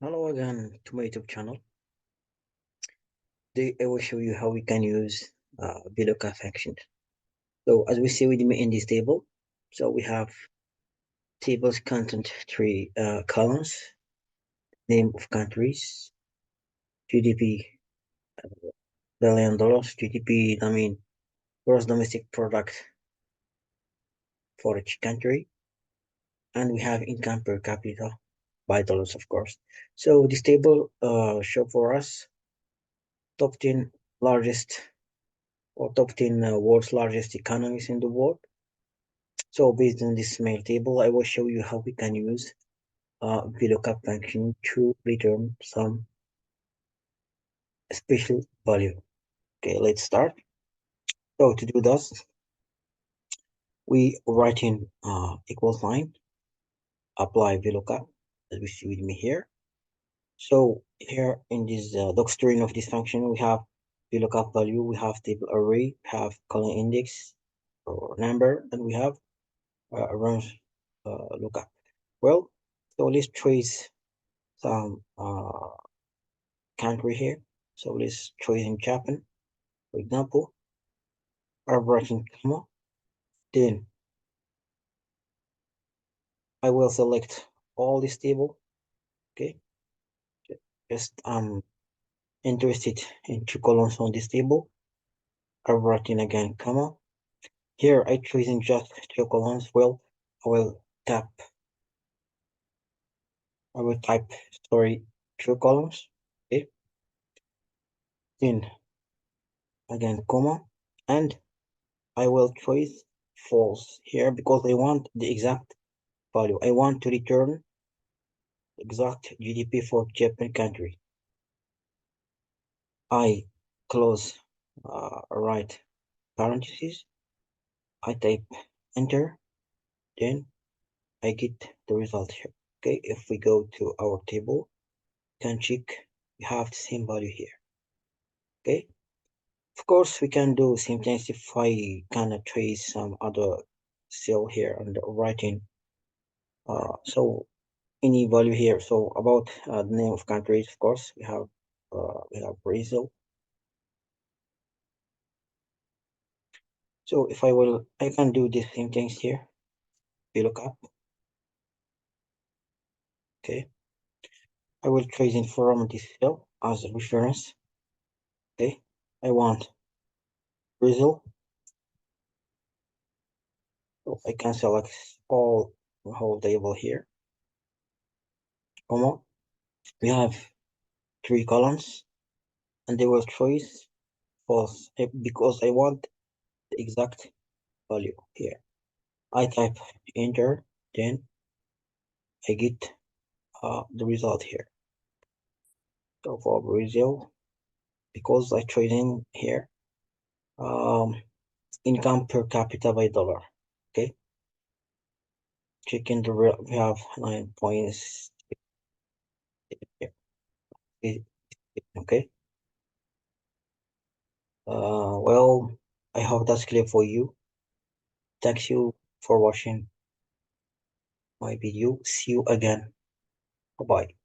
Hello again to my YouTube channel. Today I will show you how we can use Vlookup functions. So as we see with me in this table, so we have tables content three columns, name of countries, GDP, billion dollars, GDP, I mean gross domestic product for each country, and we have income per capita by dollars, of course. So this table show for us top 10 largest or top 10 world's largest economies in the world. So based on this mail table, I will show you how we can use VLOOKUP function to return some special value. Okay, let's start. So to do this, we write in equal sign, apply VLOOKUP, as we see with me here. So here in this docstring of this function, we have VLOOKUP value, we have table array, we have column index or number, and we have range lookup. Well, so let's trace some country here. So let's choose in Japan, for example, or breaking comma. Then I will select all this table. Okay, just interested in two columns on this table. I'm writing again comma. Here I choosing just two columns. Well, I will tap. I will type sorry two columns. Okay, then again comma, and I will choose false here because I want the exact value. I want to return exact GDP for Japan country. I close right parentheses. I type enter, then I get the result here. Okay, if we go to our table, we can check we have the same value here. Okay, of course we can do same things if I can trace some other cell here and writing so any value here. So about the name of countries, of course we have Brazil. So if I can do the same things here. We look up. Okay, I will trace in from this cell as a reference. Okay, I want Brazil. So I can select all the whole table here. Comma. We have three columns, and they will choose false because I want the exact value here. I type enter, then I get the result here. So for Brazil, because I trade in here, income per capita by dollar. Okay, checking the real, we have 9 points here. Okay. Well, I hope that's clear for you. Thank you for watching my video. See you again. Bye bye.